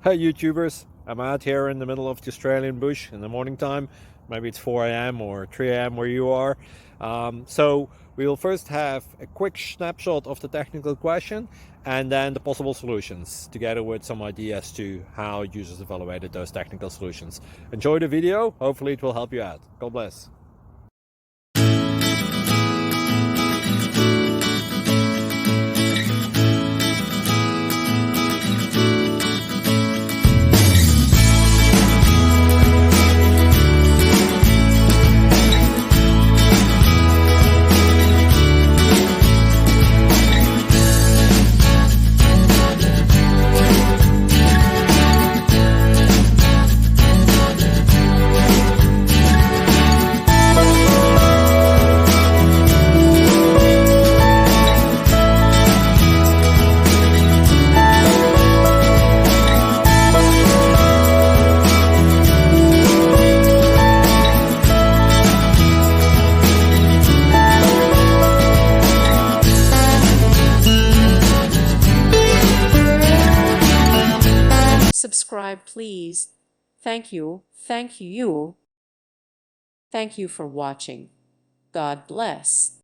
Hey YouTubers, I'm out here in the middle of the Australian bush in the morning time. Maybe it's 4 a.m. or 3 a.m. where you are. So we'll first have a quick snapshot of the technical question and then the possible solutions, together with some ideas to how users evaluated those technical solutions. Enjoy the video, hopefully it will help you out. God bless. Subscribe, please. Thank you. Thank you. Thank you for watching. God bless.